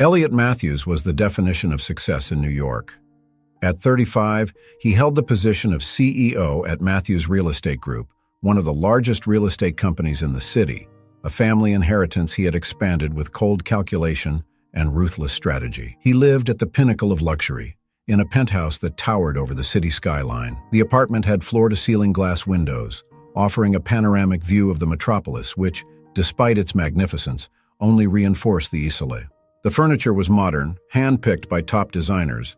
Elliot Matthews was the definition of success in New York. At 35, he held the position of CEO at Matthews Real Estate Group, one of the largest real estate companies in the city, a family inheritance he had expanded with cold calculation and ruthless strategy. He lived at the pinnacle of luxury, in a penthouse that towered over the city skyline. The apartment had floor-to-ceiling glass windows, offering a panoramic view of the metropolis, which, despite its magnificence, only reinforced the isole. The furniture was modern, hand-picked by top designers,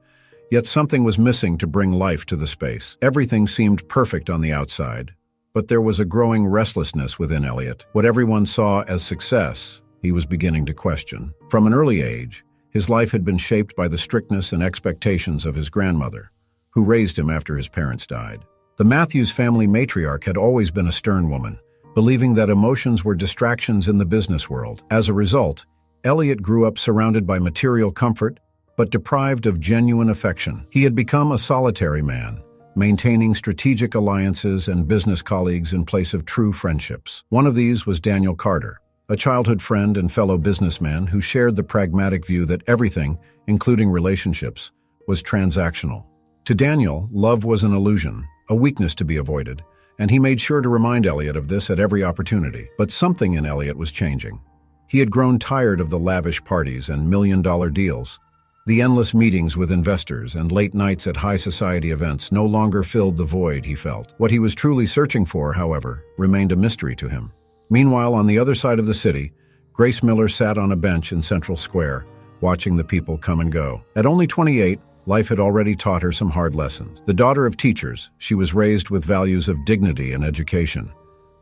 yet something was missing to bring life to the space. Everything seemed perfect on the outside, but there was a growing restlessness within Elliot. What everyone saw as success, he was beginning to question. From an early age, his life had been shaped by the strictness and expectations of his grandmother, who raised him after his parents died. The Matthews family matriarch had always been a stern woman, believing that emotions were distractions in the business world. As a result, Elliot grew up surrounded by material comfort, but deprived of genuine affection. He had become a solitary man, maintaining strategic alliances and business colleagues in place of true friendships. One of these was Daniel Carter, a childhood friend and fellow businessman who shared the pragmatic view that everything, including relationships, was transactional. To Daniel, love was an illusion, a weakness to be avoided, and he made sure to remind Elliot of this at every opportunity. But something in Elliot was changing. He had grown tired of the lavish parties and million-dollar deals. The endless meetings with investors and late nights at high society events no longer filled the void he felt. What he was truly searching for, however, remained a mystery to him. Meanwhile, on the other side of the city, Grace Miller sat on a bench in Central Square, watching the people come and go. At only 28, life had already taught her some hard lessons. The daughter of teachers, she was raised with values of dignity and education,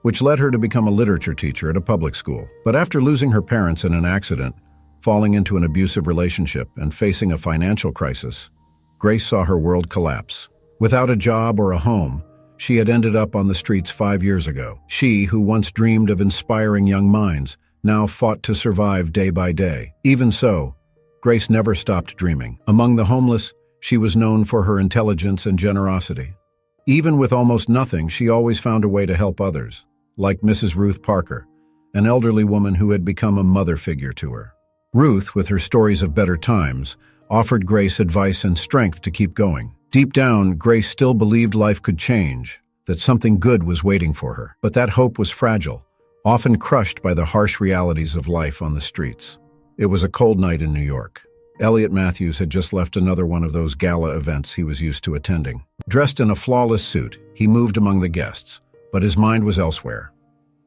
which led her to become a literature teacher at a public school. But after losing her parents in an accident, falling into an abusive relationship, and facing a financial crisis, Grace saw her world collapse. Without a job or a home, she had ended up on the streets 5 years ago. She, who once dreamed of inspiring young minds, now fought to survive day by day. Even so, Grace never stopped dreaming. Among the homeless, she was known for her intelligence and generosity. Even with almost nothing, she always found a way to help others, like Mrs. Ruth Parker, an elderly woman who had become a mother figure to her. Ruth, with her stories of better times, offered Grace advice and strength to keep going. Deep down, Grace still believed life could change, that something good was waiting for her. But that hope was fragile, often crushed by the harsh realities of life on the streets. It was a cold night in New York. Elliot Matthews had just left another one of those gala events he was used to attending. Dressed in a flawless suit, he moved among the guests, but his mind was elsewhere.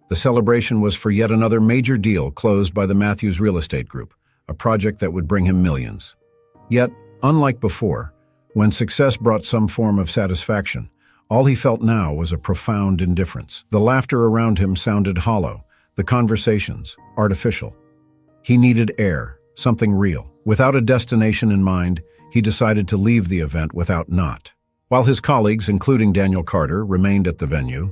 The celebration was for yet another major deal closed by the Matthews Real Estate Group, a project that would bring him millions. Yet, unlike before, when success brought some form of satisfaction, all he felt now was a profound indifference. The laughter around him sounded hollow, the conversations artificial. He needed air, something real. Without a destination in mind, he decided to leave the event without not. While his colleagues, including Daniel Carter, remained at the venue,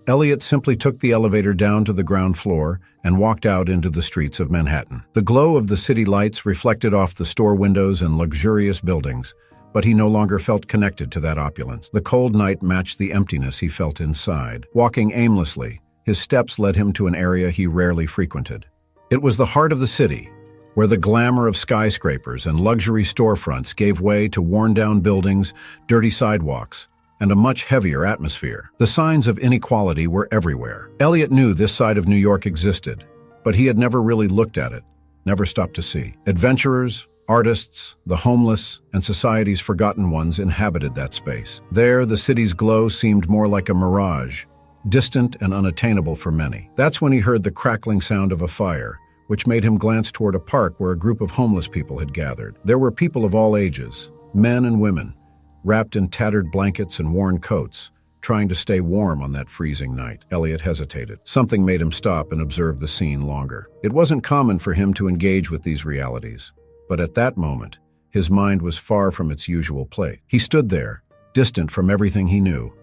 Elliot simply took the elevator down to the ground floor and walked out into the streets of Manhattan. The glow of the city lights reflected off the store windows and luxurious buildings, but he no longer felt connected to that opulence. The cold night matched the emptiness he felt inside. Walking aimlessly, his steps led him to an area he rarely frequented. It was the heart of the city, where the glamour of skyscrapers and luxury storefronts gave way to worn-down buildings, dirty sidewalks, and a much heavier atmosphere. The signs of inequality were everywhere. Elliot knew this side of New York existed, but he had never really looked at it, never stopped to see. Adventurers, artists, the homeless, and society's forgotten ones inhabited that space. There, the city's glow seemed more like a mirage, distant and unattainable for many. That's when he heard the crackling sound of a fire, which made him glance toward a park where a group of homeless people had gathered. There were people of all ages, men and women, wrapped in tattered blankets and worn coats, trying to stay warm on that freezing night. Elliot hesitated. Something made him stop and observe the scene longer. It wasn't common for him to engage with these realities, but at that moment, his mind was far from its usual place. He stood there, distant from everything he knew.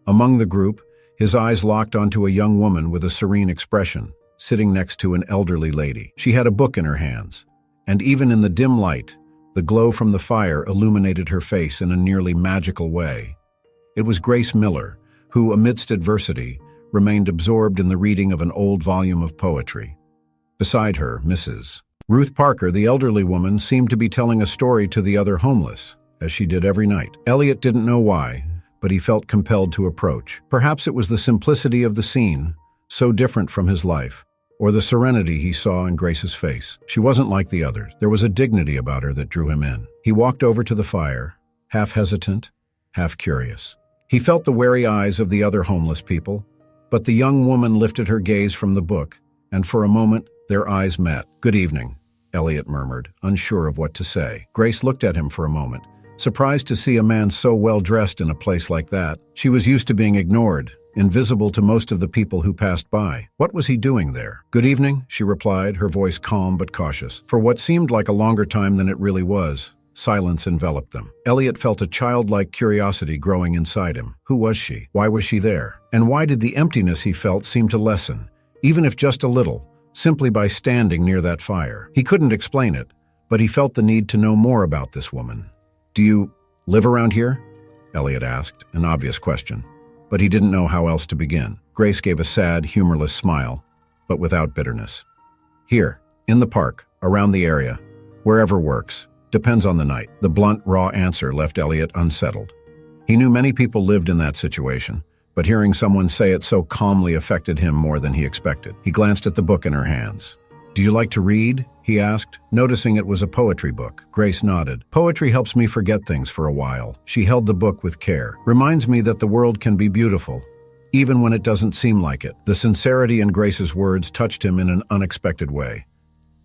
Among the group, his eyes locked onto a young woman with a serene expression, sitting next to an elderly lady. She had a book in her hands, and even in the dim light, the glow from the fire illuminated her face in a nearly magical way. It was Grace Miller, who, amidst adversity, remained absorbed in the reading of an old volume of poetry. Beside her, Mrs. Ruth Parker, the elderly woman, seemed to be telling a story to the other homeless, as she did every night. Elliot didn't know why, but he felt compelled to approach. Perhaps it was the simplicity of the scene, so different from his life, or the serenity he saw in Grace's face. She wasn't like the others. There was a dignity about her that drew him in. He walked over to the fire, half hesitant, half curious. He felt the wary eyes of the other homeless people, but the young woman lifted her gaze from the book, and for a moment, their eyes met. "Good evening," Elliot murmured, unsure of what to say. Grace looked at him for a moment, surprised to see a man so well dressed in a place like that. She was used to being ignored, invisible to most of the people who passed by. What was he doing there? "Good evening," she replied, her voice calm but cautious. For what seemed like a longer time than it really was, silence enveloped them. Elliot felt a childlike curiosity growing inside him. Who was she? Why was she there? And why did the emptiness he felt seem to lessen, even if just a little, simply by standing near that fire? He couldn't explain it, but he felt the need to know more about this woman. "Do you live around here?" Elliot asked, an obvious question, but he didn't know how else to begin. Grace gave a sad, humorless smile, but without bitterness. "Here, in the park, around the area, wherever works. Depends on the night." The blunt, raw answer left Elliot unsettled. He knew many people lived in that situation, but hearing someone say it so calmly affected him more than he expected. He glanced at the book in her hands. "Do you like to read?" he asked, noticing it was a poetry book. Grace nodded. "Poetry helps me forget things for a while." She held the book with care. "Reminds me that the world can be beautiful, even when it doesn't seem like it." The sincerity in Grace's words touched him in an unexpected way.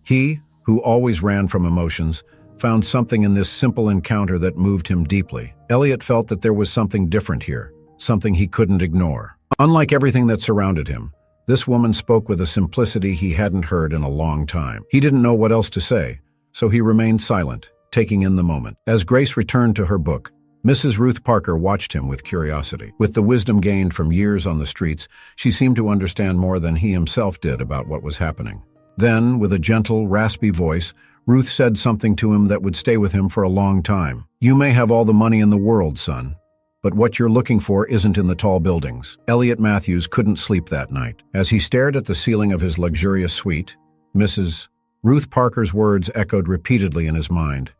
He, who always ran from emotions, found something in this simple encounter that moved him deeply. Elliot felt that there was something different here, something he couldn't ignore. Unlike everything that surrounded him, this woman spoke with a simplicity he hadn't heard in a long time. He didn't know what else to say, so he remained silent, taking in the moment. As Grace returned to her book, Mrs. Ruth Parker watched him with curiosity. With the wisdom gained from years on the streets, she seemed to understand more than he himself did about what was happening. Then, with a gentle, raspy voice, Ruth said something to him that would stay with him for a long time. "You may have all the money in the world, son, but what you're looking for isn't in the tall buildings." Elliot Matthews couldn't sleep that night. As he stared at the ceiling of his luxurious suite, Mrs. Ruth Parker's words echoed repeatedly in his mind.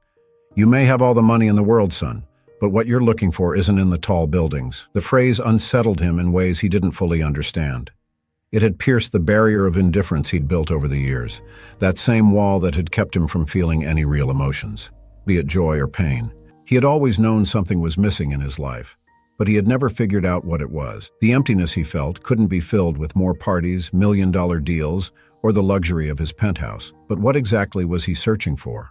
"You may have all the money in the world, son, but what you're looking for isn't in the tall buildings." The phrase unsettled him in ways he didn't fully understand. It had pierced the barrier of indifference he'd built over the years, that same wall that had kept him from feeling any real emotions, be it joy or pain. He had always known something was missing in his life, but he had never figured out what it was. The emptiness he felt couldn't be filled with more parties, million-dollar deals, or the luxury of his penthouse. But what exactly was he searching for?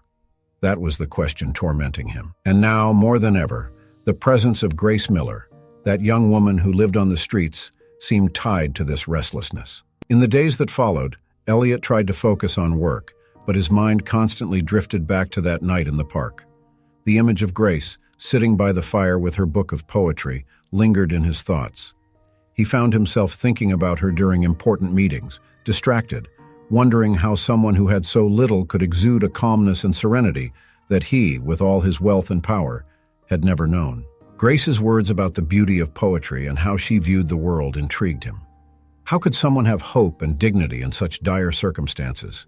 That was the question tormenting him. And now, more than ever, the presence of Grace Miller, that young woman who lived on the streets, seemed tied to this restlessness. In the days that followed, Elliot tried to focus on work, but his mind constantly drifted back to that night in the park. The image of Grace, sitting by the fire with her book of poetry, lingered in his thoughts. He found himself thinking about her during important meetings, distracted, wondering how someone who had so little could exude a calmness and serenity that he, with all his wealth and power, had never known. Grace's words about the beauty of poetry and how she viewed the world intrigued him. How could someone have hope and dignity in such dire circumstances?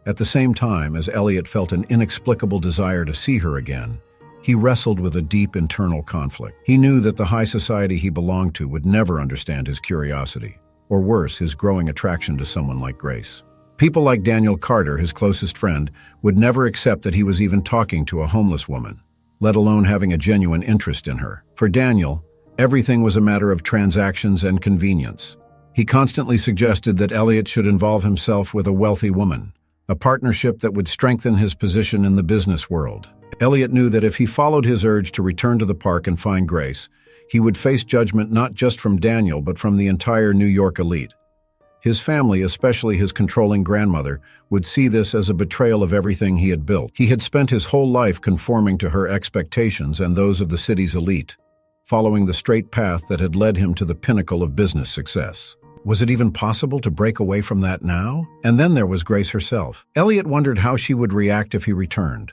At the same time, as Elliot felt an inexplicable desire to see her again, he wrestled with a deep internal conflict. He knew that the high society he belonged to would never understand his curiosity, or worse, his growing attraction to someone like Grace. People like Daniel Carter, his closest friend, would never accept that he was even talking to a homeless woman, let alone having a genuine interest in her. For Daniel, everything was a matter of transactions and convenience. He constantly suggested that Elliot should involve himself with a wealthy woman, a partnership that would strengthen his position in the business world. Elliot knew that if he followed his urge to return to the park and find Grace, he would face judgment not just from Daniel but from the entire New York elite. His family, especially his controlling grandmother, would see this as a betrayal of everything he had built. He had spent his whole life conforming to her expectations and those of the city's elite, following the straight path that had led him to the pinnacle of business success. Was it even possible to break away from that now? And then there was Grace herself. Elliot wondered how she would react if he returned.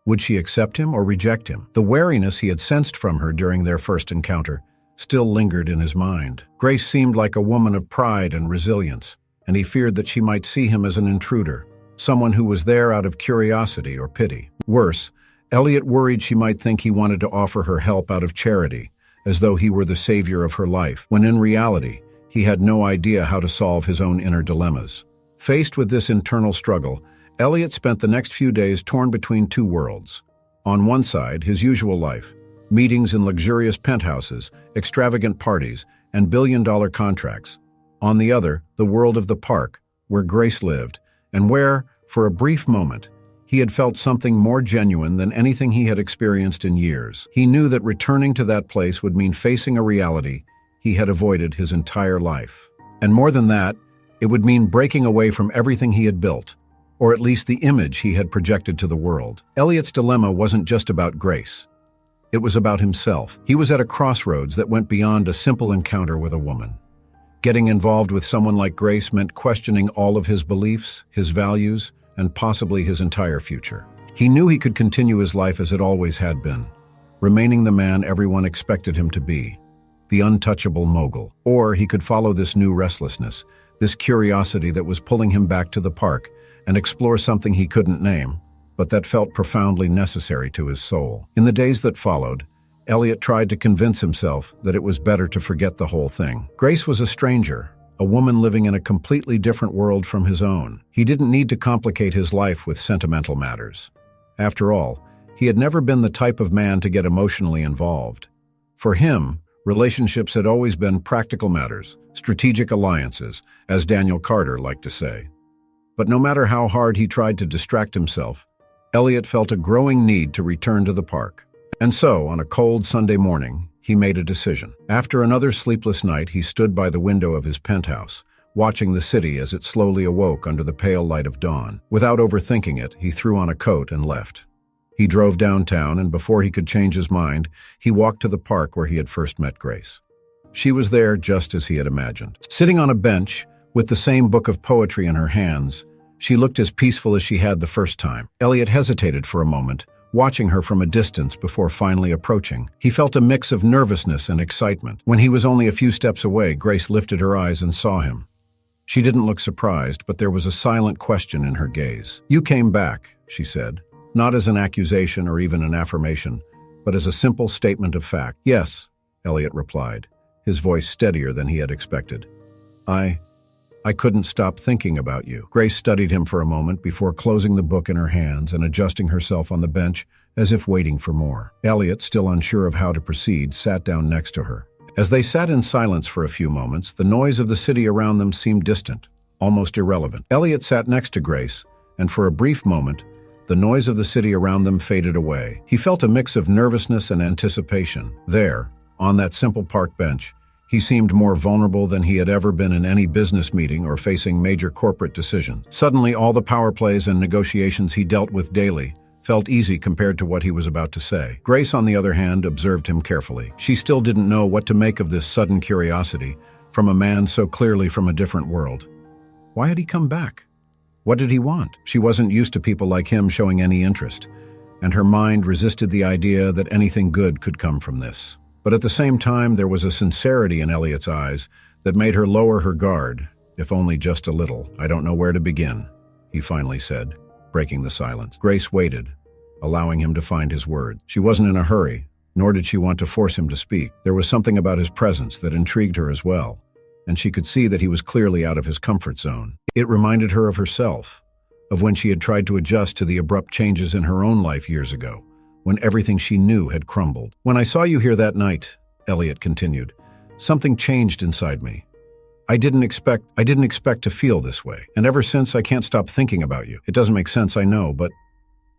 Would she accept him or reject him? The wariness he had sensed from her during their first encounter still lingered in his mind. Grace seemed like a woman of pride and resilience, and he feared that she might see him as an intruder, someone who was there out of curiosity or pity. Worse, Elliot worried she might think he wanted to offer her help out of charity, as though he were the savior of her life, when in reality, he had no idea how to solve his own inner dilemmas. Faced with this internal struggle, Elliot spent the next few days torn between two worlds. On one side, his usual life, meetings in luxurious penthouses, extravagant parties, and billion-dollar contracts. On the other, the world of the park, where Grace lived, and where, for a brief moment, he had felt something more genuine than anything he had experienced in years. He knew that returning to that place would mean facing a reality he had avoided his entire life. And more than that, it would mean breaking away from everything he had built, or at least the image he had projected to the world. Elliot's dilemma wasn't just about Grace. It was about himself. He was at a crossroads that went beyond a simple encounter with a woman. Getting involved with someone like Grace meant questioning all of his beliefs, his values, and possibly his entire future. He knew he could continue his life as it always had been, remaining the man everyone expected him to be, the untouchable mogul. Or he could follow this new restlessness, this curiosity that was pulling him back to the park, and explore something he couldn't name, but that felt profoundly necessary to his soul. In the days that followed, Elliot tried to convince himself that it was better to forget the whole thing. Grace was a stranger, a woman living in a completely different world from his own. He didn't need to complicate his life with sentimental matters. After all, he had never been the type of man to get emotionally involved. For him, relationships had always been practical matters, strategic alliances, as Daniel Carter liked to say. But no matter how hard he tried to distract himself, Elliot felt a growing need to return to the park. And so, on a cold Sunday morning, he made a decision. After another sleepless night, he stood by the window of his penthouse, watching the city as it slowly awoke under the pale light of dawn. Without overthinking it, he threw on a coat and left. He drove downtown, and before he could change his mind, he walked to the park where he had first met Grace. She was there just as he had imagined. Sitting on a bench, with the same book of poetry in her hands, she looked as peaceful as she had the first time. Elliot hesitated for a moment, watching her from a distance before finally approaching. He felt a mix of nervousness and excitement. When he was only a few steps away, Grace lifted her eyes and saw him. She didn't look surprised, but there was a silent question in her gaze. "You came back," she said, not as an accusation or even an affirmation, but as a simple statement of fact. "Yes," Elliot replied, his voice steadier than he had expected. I couldn't stop thinking about you." Grace studied him for a moment before closing the book in her hands and adjusting herself on the bench as if waiting for more. Elliot, still unsure of how to proceed, sat down next to her. As they sat in silence for a few moments, the noise of the city around them seemed distant, almost irrelevant. Elliot sat next to Grace, and for a brief moment, the noise of the city around them faded away. He felt a mix of nervousness and anticipation. There, on that simple park bench, he seemed more vulnerable than he had ever been in any business meeting or facing major corporate decisions. Suddenly, all the power plays and negotiations he dealt with daily felt easy compared to what he was about to say. Grace, on the other hand, observed him carefully. She still didn't know what to make of this sudden curiosity from a man so clearly from a different world. Why had he come back? What did he want? She wasn't used to people like him showing any interest, and her mind resisted the idea that anything good could come from this. But at the same time, there was a sincerity in Elliot's eyes that made her lower her guard, if only just a little. "I don't know where to begin," he finally said, breaking the silence. Grace waited, allowing him to find his words. She wasn't in a hurry, nor did she want to force him to speak. There was something about his presence that intrigued her as well, and she could see that he was clearly out of his comfort zone. It reminded her of herself, of when she had tried to adjust to the abrupt changes in her own life years ago, when everything she knew had crumbled. "When I saw you here that night," Elliot continued, "something changed inside me. I didn't expect to feel this way. And ever since, I can't stop thinking about you. It doesn't make sense, I know, but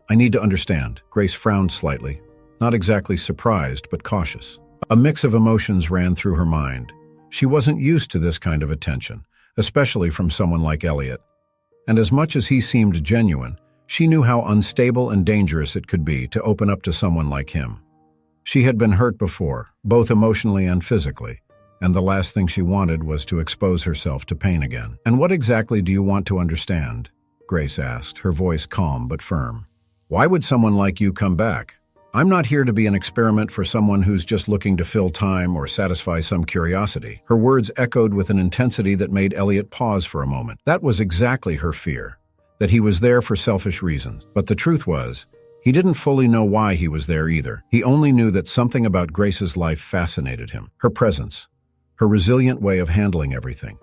I need to understand." Grace frowned slightly, not exactly surprised, but cautious. A mix of emotions ran through her mind. She wasn't used to this kind of attention, especially from someone like Elliot. And as much as he seemed genuine, she knew how unstable and dangerous it could be to open up to someone like him. She had been hurt before, both emotionally and physically, and the last thing she wanted was to expose herself to pain again. "And what exactly do you want to understand?" Grace asked, her voice calm but firm. "Why would someone like you come back? I'm not here to be an experiment for someone who's just looking to fill time or satisfy some curiosity." Her words echoed with an intensity that made Elliot pause for a moment. That was exactly her fear. that he was there for selfish reasons. But the truth was, he didn't fully know why he was there either. He only knew that something about Grace's life fascinated him. Her presence, her resilient way of handling everything,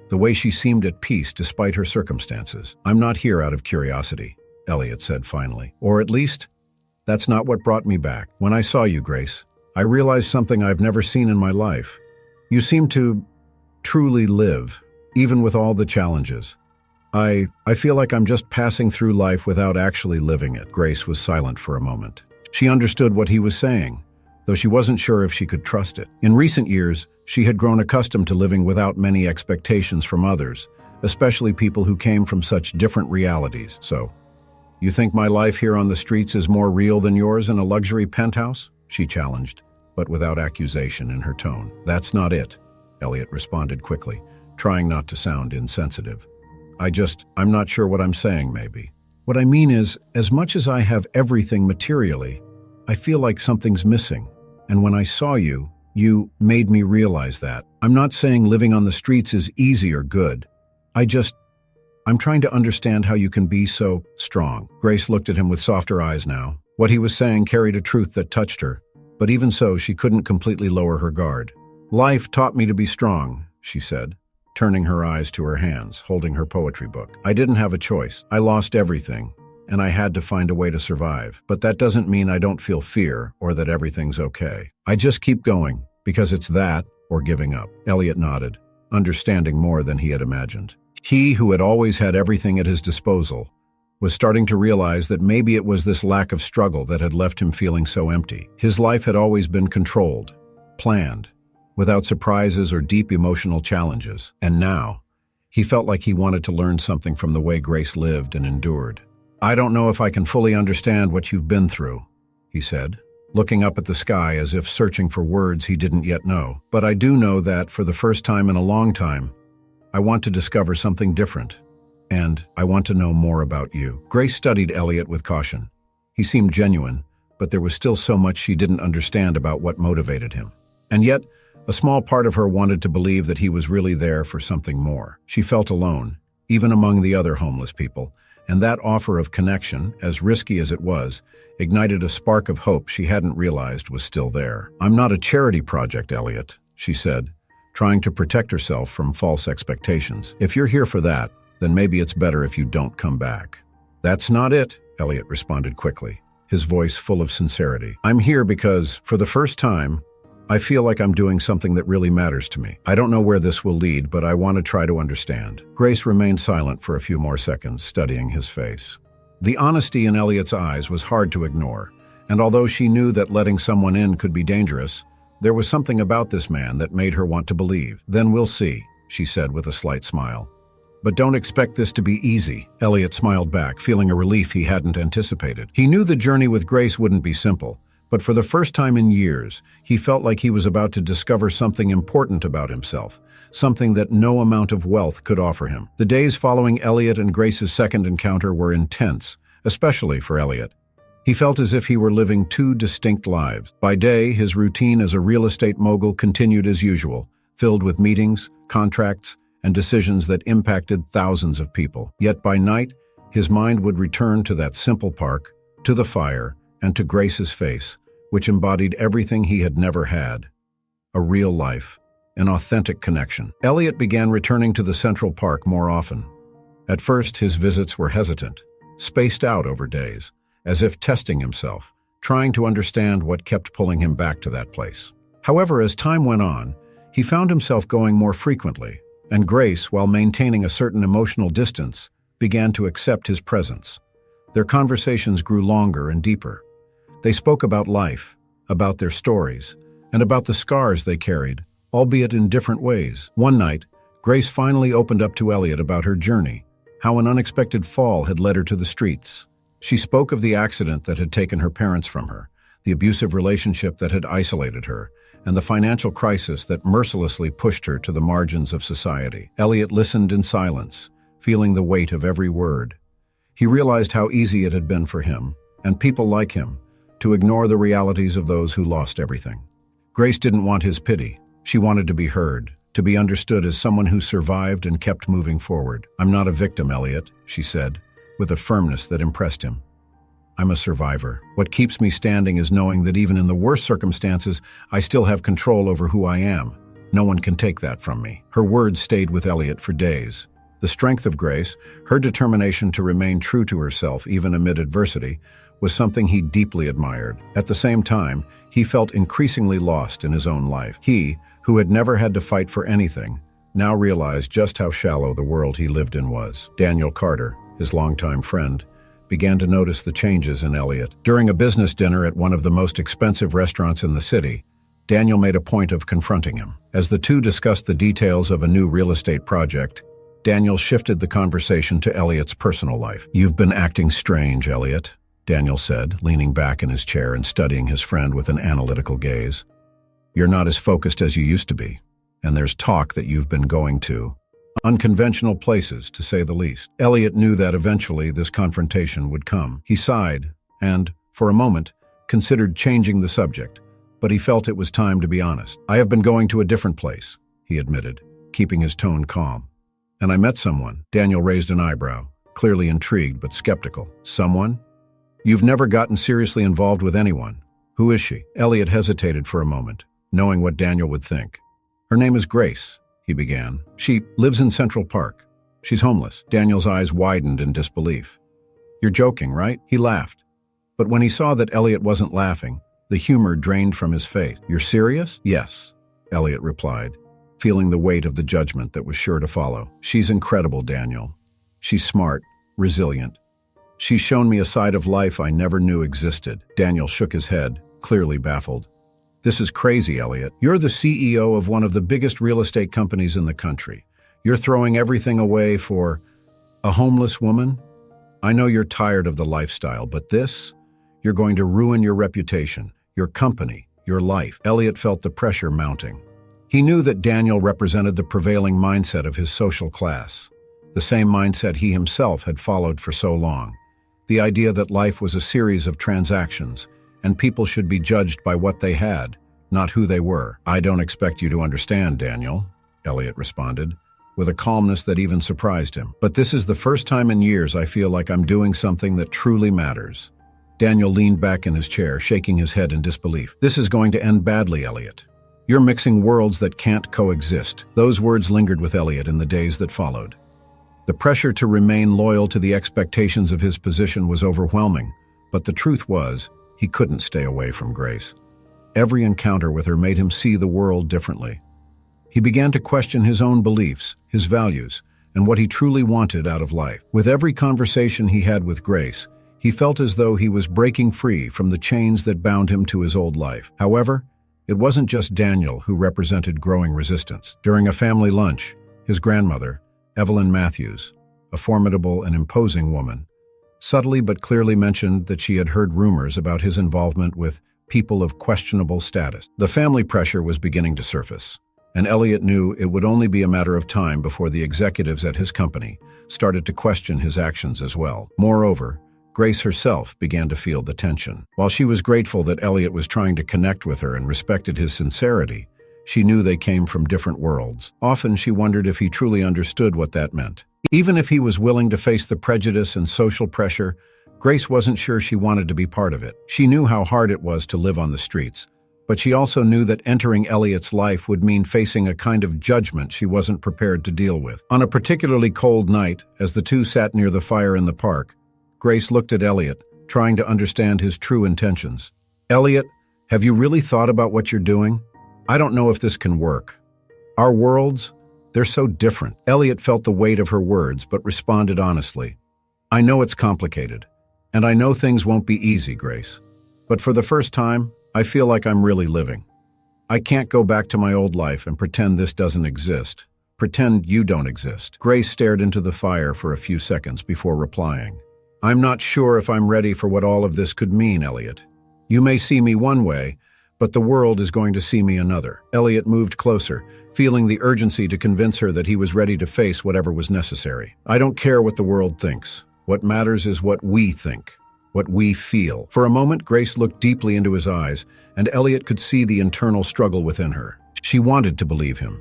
the way she seemed at peace despite her circumstances. "I'm not here out of curiosity," Elliot said finally. "Or at least, that's not what brought me back. When I saw you, Grace, I realized something I've never seen in my life. You seem to truly live, even with all the challenges. I feel like I'm just passing through life without actually living it." Grace was silent for a moment. She understood what he was saying, though she wasn't sure if she could trust it. In recent years, she had grown accustomed to living without many expectations from others, especially people who came from such different realities. "So, you think my life here on the streets is more real than yours in a luxury penthouse?" she challenged, but without accusation in her tone. "That's not it," Elliot responded quickly, trying not to sound insensitive. I'm not sure what I'm saying, maybe. What I mean is, as much as I have everything materially, I feel like something's missing. And when I saw you, you made me realize that. I'm not saying living on the streets is easy or good. I'm trying to understand how you can be so strong." Grace looked at him with softer eyes now. What he was saying carried a truth that touched her, but even so, she couldn't completely lower her guard. "Life taught me to be strong," she said, turning her eyes to her hands, holding her poetry book. "I didn't have a choice. I lost everything, and I had to find a way to survive. But that doesn't mean I don't feel fear or that everything's okay. I just keep going, because it's that or giving up." Elliot nodded, understanding more than he had imagined. He, who had always had everything at his disposal, was starting to realize that maybe it was this lack of struggle that had left him feeling so empty. His life had always been controlled, planned, without surprises or deep emotional challenges. And now, he felt like he wanted to learn something from the way Grace lived and endured. "I don't know if I can fully understand what you've been through," he said, looking up at the sky as if searching for words he didn't yet know. "But I do know that, for the first time in a long time, I want to discover something different. And I want to know more about you." Grace studied Elliot with caution. He seemed genuine, but there was still so much she didn't understand about what motivated him. And yet, a small part of her wanted to believe that he was really there for something more. She felt alone, even among the other homeless people, and that offer of connection, as risky as it was, ignited a spark of hope she hadn't realized was still there. "I'm not a charity project, Elliot," she said, trying to protect herself from false expectations. "If you're here for that, then maybe it's better if you don't come back." "That's not it," Elliot responded quickly, his voice full of sincerity. "I'm here because, for the first time, I feel like I'm doing something that really matters to me. I don't know where this will lead, but I want to try to understand." Grace remained silent for a few more seconds, studying his face. The honesty in Elliot's eyes was hard to ignore, and although she knew that letting someone in could be dangerous, there was something about this man that made her want to believe. "Then we'll see," she said with a slight smile. "But don't expect this to be easy." Elliot smiled back, feeling a relief he hadn't anticipated. He knew the journey with Grace wouldn't be simple, but for the first time in years, he felt like he was about to discover something important about himself, something that no amount of wealth could offer him. The days following Elliot and Grace's second encounter were intense, especially for Elliot. He felt as if he were living two distinct lives. By day, his routine as a real estate mogul continued as usual, filled with meetings, contracts, and decisions that impacted thousands of people. Yet by night, his mind would return to that simple park, to the fire, and to Grace's face, which embodied everything he had never had: a real life, an authentic connection. Elliot began returning to the Central Park more often. At first, his visits were hesitant, spaced out over days, as if testing himself, trying to understand what kept pulling him back to that place. However, as time went on, he found himself going more frequently, and Grace, while maintaining a certain emotional distance, began to accept his presence. Their conversations grew longer and deeper. They spoke about life, about their stories, and about the scars they carried, albeit in different ways. One night, Grace finally opened up to Elliot about her journey, how an unexpected fall had led her to the streets. She spoke of the accident that had taken her parents from her, the abusive relationship that had isolated her, and the financial crisis that mercilessly pushed her to the margins of society. Elliot listened in silence, feeling the weight of every word. He realized how easy it had been for him, and people like him, to ignore the realities of those who lost everything. Grace didn't want his pity. She wanted to be heard, to be understood as someone who survived and kept moving forward. "I'm not a victim, Elliot," she said, with a firmness that impressed him. I'm a survivor. What keeps me standing is knowing that even in the worst circumstances, I still have control over who I am. No one can take that from me. Her words stayed with Elliot for days. The strength of Grace, her determination to remain true to herself even amid adversity, was something he deeply admired. At the same time, he felt increasingly lost in his own life. He, who had never had to fight for anything, now realized just how shallow the world he lived in was. Daniel Carter, his longtime friend, began to notice the changes in Elliot. During a business dinner at one of the most expensive restaurants in the city, Daniel made a point of confronting him. As the two discussed the details of a new real estate project, Daniel shifted the conversation to Elliot's personal life. "You've been acting strange, Elliot," Daniel said, leaning back in his chair and studying his friend with an analytical gaze. "You're not as focused as you used to be, and there's talk that you've been going to unconventional places, to say the least." Elliot knew that eventually this confrontation would come. He sighed and, for a moment, considered changing the subject, but he felt it was time to be honest. "I have been going to a different place," he admitted, keeping his tone calm. "And I met someone." Daniel raised an eyebrow, clearly intrigued but skeptical. "Someone? You've never gotten seriously involved with anyone. Who is she?" Elliot hesitated for a moment, knowing what Daniel would think. "Her name is Grace," he began. "She lives in Central Park. She's homeless." Daniel's eyes widened in disbelief. "You're joking, right?" He laughed. But when he saw that Elliot wasn't laughing, the humor drained from his face. "You're serious?" "Yes," Elliot replied, feeling the weight of the judgment that was sure to follow. "She's incredible, Daniel. She's smart, resilient. She's shown me a side of life I never knew existed." Daniel shook his head, clearly baffled. "This is crazy, Elliot. You're the CEO of one of the biggest real estate companies in the country. You're throwing everything away for a homeless woman? I know you're tired of the lifestyle, but this? You're going to ruin your reputation, your company, your life." Elliot felt the pressure mounting. He knew that Daniel represented the prevailing mindset of his social class, the same mindset he himself had followed for so long. The idea that life was a series of transactions, and people should be judged by what they had, not who they were. "I don't expect you to understand, Daniel," Elliot responded, with a calmness that even surprised him. "But this is the first time in years I feel like I'm doing something that truly matters." Daniel leaned back in his chair, shaking his head in disbelief. "This is going to end badly, Elliot. You're mixing worlds that can't coexist." Those words lingered with Elliot in the days that followed. The pressure to remain loyal to the expectations of his position was overwhelming, but the truth was, he couldn't stay away from Grace. Every encounter with her made him see the world differently. He began to question his own beliefs, his values, and what he truly wanted out of life. With every conversation he had with Grace, he felt as though he was breaking free from the chains that bound him to his old life. However, it wasn't just Daniel who represented growing resistance. During a family lunch, his grandmother, Elliot Matthews, a formidable and imposing woman, subtly but clearly mentioned that she had heard rumors about his involvement with people of questionable status. The family pressure was beginning to surface, and Elliot knew it would only be a matter of time before the executives at his company started to question his actions as well. Moreover, Grace herself began to feel the tension. While she was grateful that Elliot was trying to connect with her and respected his sincerity, she knew they came from different worlds. Often she wondered if he truly understood what that meant. Even if he was willing to face the prejudice and social pressure, Grace wasn't sure she wanted to be part of it. She knew how hard it was to live on the streets, but she also knew that entering Elliot's life would mean facing a kind of judgment she wasn't prepared to deal with. On a particularly cold night, as the two sat near the fire in the park, Grace looked at Elliot, trying to understand his true intentions. "Elliot, have you really thought about what you're doing? I don't know if this can work. Our worlds, they're so different." Elliot felt the weight of her words, but responded honestly. "I know it's complicated, and I know things won't be easy, Grace. But for the first time, I feel like I'm really living. I can't go back to my old life and pretend this doesn't exist. Pretend you don't exist." Grace stared into the fire for a few seconds before replying. "I'm not sure if I'm ready for what all of this could mean, Elliot. You may see me one way, but the world is going to see me another." Elliot moved closer, feeling the urgency to convince her that he was ready to face whatever was necessary. "I don't care what the world thinks. What matters is what we think, what we feel." For a moment, Grace looked deeply into his eyes, and Elliot could see the internal struggle within her. She wanted to believe him,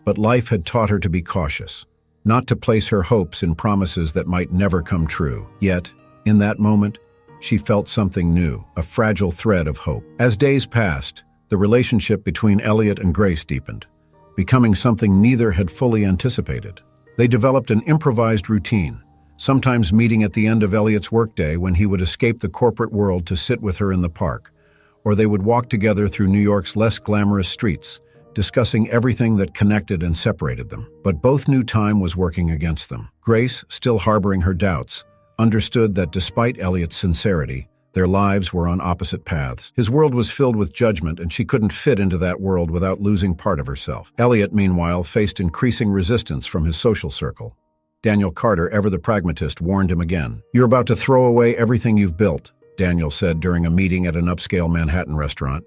but life had taught her to be cautious. not to place her hopes in promises that might never come true. Yet, in that moment, she felt something new, a fragile thread of hope. As days passed, the relationship between Elliot and Grace deepened, becoming something neither had fully anticipated. They developed an improvised routine, sometimes meeting at the end of Elliot's workday when he would escape the corporate world to sit with her in the park, or they would walk together through New York's less glamorous streets, discussing everything that connected and separated them. But both knew time was working against them. Grace, still harboring her doubts, understood that despite Elliot's sincerity, their lives were on opposite paths. His world was filled with judgment, and she couldn't fit into that world without losing part of herself. Elliot, meanwhile, faced increasing resistance from his social circle. Daniel Carter, ever the pragmatist, warned him again. "You're about to throw away everything you've built," Daniel said during a meeting at an upscale Manhattan restaurant.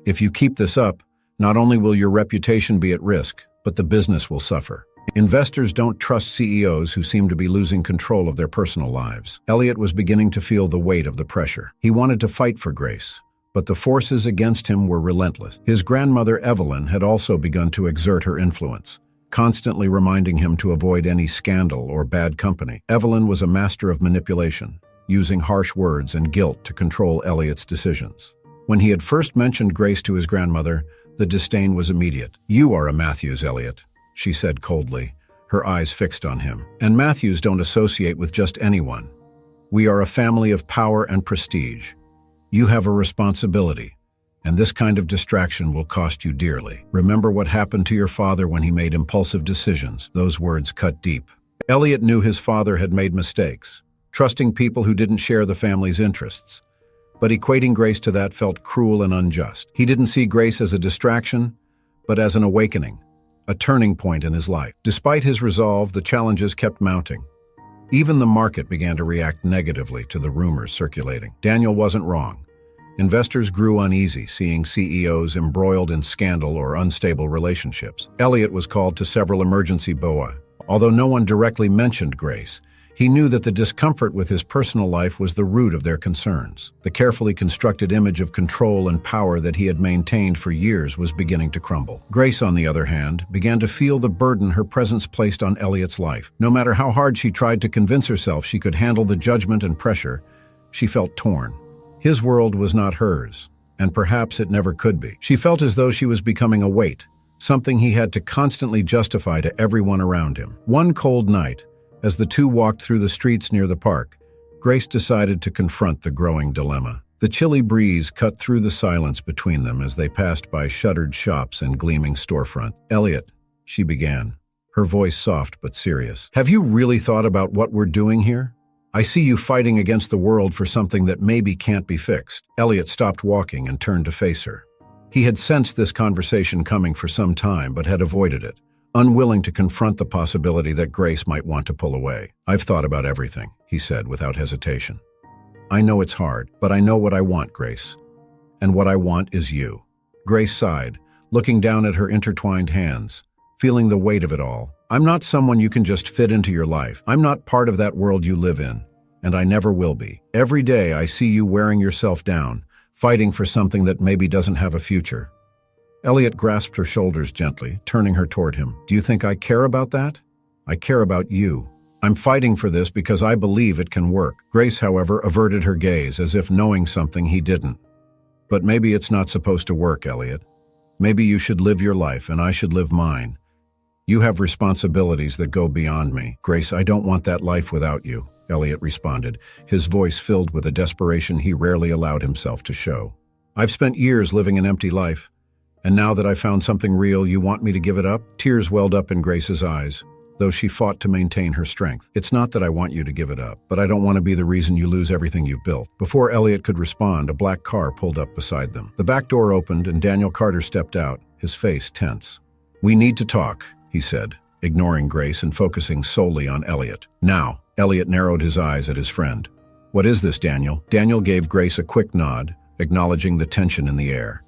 "If you keep this up, not only will your reputation be at risk, but the business will suffer." Investors don't trust CEOs who seem to be losing control of their personal lives. Elliot was beginning to feel the weight of the pressure. He wanted to fight for Grace, but the forces against him were relentless. His grandmother, Evelyn, had also begun to exert her influence, constantly reminding him to avoid any scandal or bad company. Evelyn was a master of manipulation, using harsh words and guilt to control Elliot's decisions. When he had first mentioned Grace to his grandmother, the disdain was immediate. "You are a Matthews, Elliot," she said coldly, her eyes fixed on him. "And Matthews don't associate with just anyone. We are a family of power and prestige. You have a responsibility, and this kind of distraction will cost you dearly. Remember what happened to your father when he made impulsive decisions." Those words cut deep. Elliot knew his father had made mistakes, trusting people who didn't share the family's interests. But equating Grace to that felt cruel and unjust. He didn't see Grace as a distraction, but as an awakening, a turning point in his life. Despite his resolve, the challenges kept mounting. Even the market began to react negatively to the rumors circulating. Daniel wasn't wrong. Investors grew uneasy, seeing CEOs embroiled in scandal or unstable relationships. Elliot was called to several emergency BOA. Although no one directly mentioned Grace, he knew that the discomfort with his personal life was the root of their concerns. The carefully constructed image of control and power that he had maintained for years was beginning to crumble. Grace, on the other hand, began to feel the burden her presence placed on Elliot's life. No matter how hard she tried to convince herself she could handle the judgment and pressure, she felt torn. His world was not hers, and perhaps it never could be. She felt as though she was becoming a weight, something he had to constantly justify to everyone around him. One cold night, as the two walked through the streets near the park, Grace decided to confront the growing dilemma. The chilly breeze cut through the silence between them as they passed by shuttered shops and gleaming storefront. "Elliot," she began, her voice soft but serious, "have you really thought about what we're doing here? I see you fighting against the world for something that maybe can't be fixed." Elliot stopped walking and turned to face her. He had sensed this conversation coming for some time but had avoided it, unwilling to confront the possibility that Grace might want to pull away. "I've thought about everything," he said without hesitation. "I know it's hard, but I know what I want, Grace. And what I want is you." Grace sighed, looking down at her intertwined hands, feeling the weight of it all. "I'm not someone you can just fit into your life. I'm not part of that world you live in, and I never will be. Every day I see you wearing yourself down, fighting for something that maybe doesn't have a future." Elliot grasped her shoulders gently, turning her toward him. "Do you think I care about that? I care about you. I'm fighting for this because I believe it can work." Grace, however, averted her gaze as if knowing something he didn't. "But maybe it's not supposed to work, Elliot. Maybe you should live your life and I should live mine. You have responsibilities that go beyond me." "Grace, I don't want that life without you," Elliot responded, his voice filled with a desperation he rarely allowed himself to show. "I've spent years living an empty life. And now that I found something real, you want me to give it up?" Tears welled up in Grace's eyes, though she fought to maintain her strength. "It's not that I want you to give it up, but I don't want to be the reason you lose everything you've built." Before Elliot could respond, a black car pulled up beside them. The back door opened and Daniel Carter stepped out, his face tense. "We need to talk," he said, ignoring Grace and focusing solely on Elliot. "Now." Elliot narrowed his eyes at his friend. "What is this, Daniel?" Daniel gave Grace a quick nod, acknowledging the tension in the air.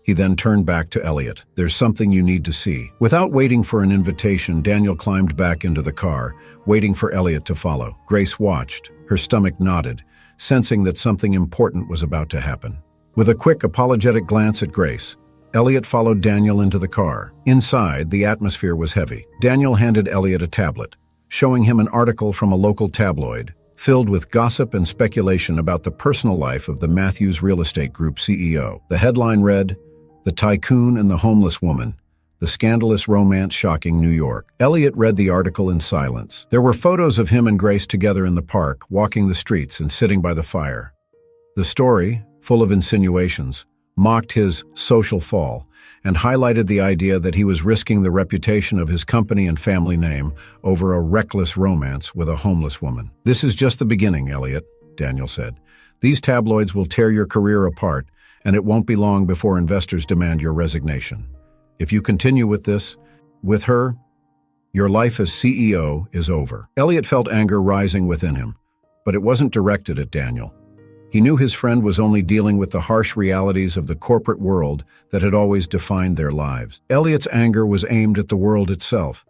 He then turned back to Elliot. "There's something you need to see." Without waiting for an invitation, Daniel climbed back into the car, waiting for Elliot to follow. Grace watched, her stomach knotted, sensing that something important was about to happen. With a quick, apologetic glance at Grace, Elliot followed Daniel into the car. Inside, the atmosphere was heavy. Daniel handed Elliot a tablet, showing him an article from a local tabloid, filled with gossip and speculation about the personal life of the Matthews Real Estate Group CEO. The headline read, "The Tycoon and the Homeless Woman, the Scandalous Romance Shocking New York." Elliot read the article in silence. There were photos of him and Grace together in the park, walking the streets and sitting by the fire. The story, full of insinuations, mocked his social fall and highlighted the idea that he was risking the reputation of his company and family name over a reckless romance with a homeless woman. "This is just the beginning, Elliot," Daniel said. "These tabloids will tear your career apart, and it won't be long before investors demand your resignation. If you continue with this, with her, your life as CEO is over." Elliot felt anger rising within him, but it wasn't directed at Daniel. He knew his friend was only dealing with the harsh realities of the corporate world that had always defined their lives. Elliot's anger was aimed at the world itself,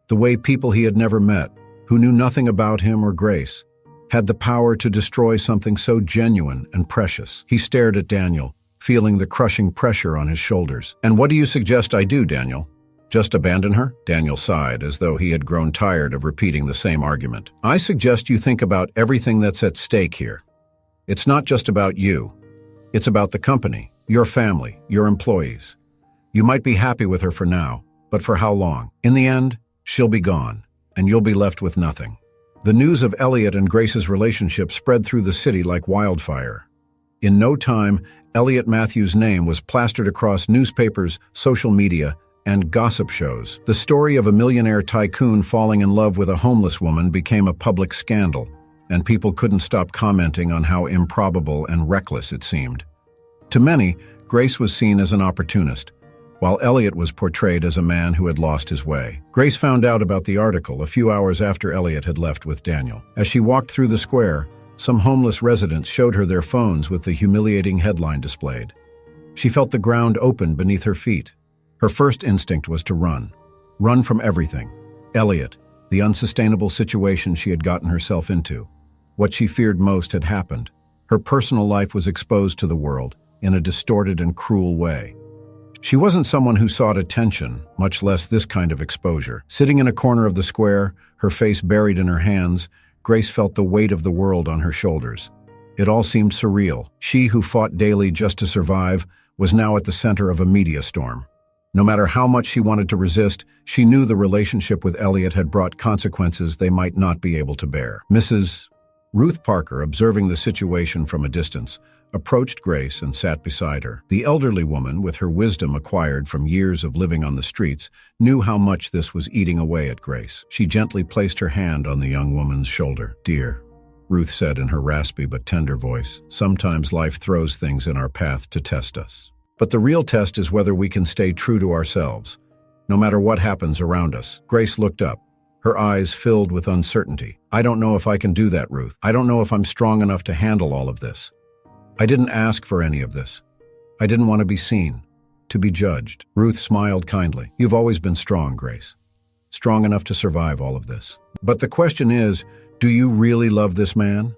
the way people he had never met, who knew nothing about him or Grace, had the power to destroy something so genuine and precious. He stared at Daniel, feeling the crushing pressure on his shoulders. "And what do you suggest I do, Daniel? Just abandon her?" Daniel sighed, as though he had grown tired of repeating the same argument. "I suggest you think about everything that's at stake here. It's not just about you. It's about the company, your family, your employees. You might be happy with her for now, but for how long? In the end, she'll be gone, and you'll be left with nothing." The news of Elliot and Grace's relationship spread through the city like wildfire. In no time, Elliot Matthews' name was plastered across newspapers, social media, and gossip shows. The story of a millionaire tycoon falling in love with a homeless woman became a public scandal, and people couldn't stop commenting on how improbable and reckless it seemed. To many, Grace was seen as an opportunist, while Elliot was portrayed as a man who had lost his way. Grace found out about the article a few hours after Elliot had left with Daniel. As she walked through the square, some homeless residents showed her their phones with the humiliating headline displayed. She felt the ground open beneath her feet. Her first instinct was to run. Run from everything. Elliot, the unsustainable situation she had gotten herself into. What she feared most had happened. Her personal life was exposed to the world in a distorted and cruel way. She wasn't someone who sought attention, much less this kind of exposure. Sitting in a corner of the square, her face buried in her hands, Grace felt the weight of the world on her shoulders. It all seemed surreal. She, who fought daily just to survive, was now at the center of a media storm. No matter how much she wanted to resist, she knew the relationship with Elliot had brought consequences they might not be able to bear. Mrs. Ruth Parker, observing the situation from a distance, approached Grace and sat beside her. The elderly woman, with her wisdom acquired from years of living on the streets, knew how much this was eating away at Grace. She gently placed her hand on the young woman's shoulder. "Dear," Ruth said in her raspy but tender voice, "sometimes life throws things in our path to test us. But the real test is whether we can stay true to ourselves, no matter what happens around us." Grace looked up, her eyes filled with uncertainty. "I don't know if I can do that, Ruth. I don't know if I'm strong enough to handle all of this. I didn't ask for any of this. I didn't want to be seen, to be judged." Ruth smiled kindly. "You've always been strong, Grace. Strong enough to survive all of this. But the question is, do you really love this man?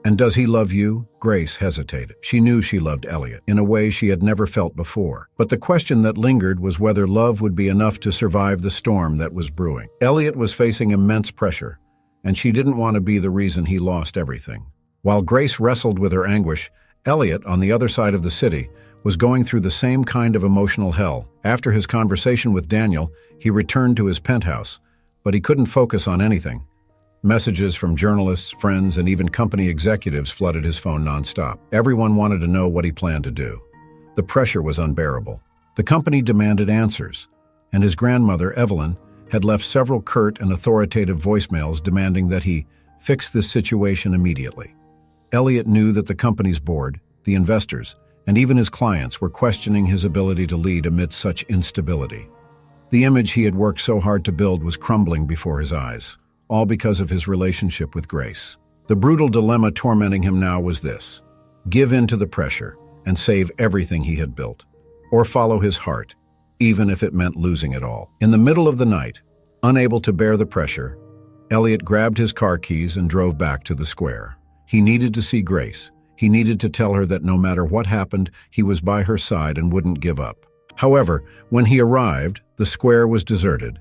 And does he love you?" Grace hesitated. She knew she loved Elliot in a way she had never felt before. But the question that lingered was whether love would be enough to survive the storm that was brewing. Elliot was facing immense pressure, and she didn't want to be the reason he lost everything. While Grace wrestled with her anguish, Elliot, on the other side of the city, was going through the same kind of emotional hell. After his conversation with Daniel, he returned to his penthouse, but he couldn't focus on anything. Messages from journalists, friends, and even company executives flooded his phone nonstop. Everyone wanted to know what he planned to do. The pressure was unbearable. The company demanded answers, and his grandmother, Evelyn, had left several curt and authoritative voicemails demanding that he fix this situation immediately. Elliot knew that the company's board, the investors, and even his clients were questioning his ability to lead amidst such instability. The image he had worked so hard to build was crumbling before his eyes, all because of his relationship with Grace. The brutal dilemma tormenting him now was this: give in to the pressure and save everything he had built, or follow his heart, even if it meant losing it all. In the middle of the night, unable to bear the pressure, Elliot grabbed his car keys and drove back to the square. He needed to see Grace. He needed to tell her that no matter what happened, he was by her side and wouldn't give up. However, when he arrived, the square was deserted.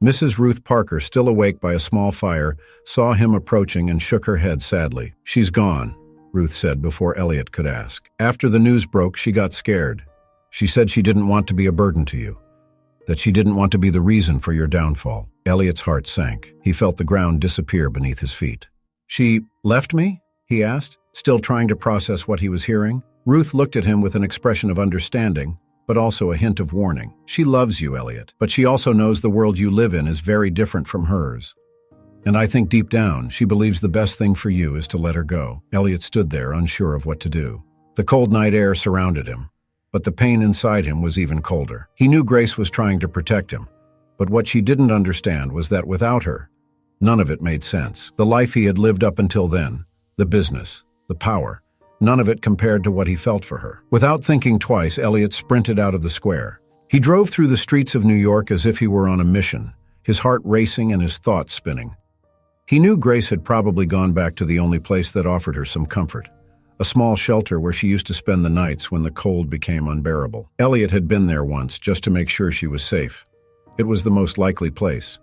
Mrs. Ruth Parker, still awake by a small fire, saw him approaching and shook her head sadly. "She's gone," Ruth said before Elliot could ask. "After the news broke, she got scared. She said she didn't want to be a burden to you, that she didn't want to be the reason for your downfall." Elliot's heart sank. He felt the ground disappear beneath his feet. "She left me?" he asked, still trying to process what he was hearing. Ruth looked at him with an expression of understanding, but also a hint of warning. "She loves you, Elliot, but she also knows the world you live in is very different from hers. And I think deep down, she believes the best thing for you is to let her go." Elliot stood there, unsure of what to do. The cold night air surrounded him, but the pain inside him was even colder. He knew Grace was trying to protect him, but what she didn't understand was that without her, none of it made sense. The life he had lived up until then, the business, the power, none of it compared to what he felt for her. Without thinking twice, Elliot sprinted out of the square. He drove through the streets of New York as if he were on a mission, his heart racing and his thoughts spinning. He knew Grace had probably gone back to the only place that offered her some comfort, a small shelter where she used to spend the nights when the cold became unbearable. Elliot had been there once just to make sure she was safe. It was the most likely place.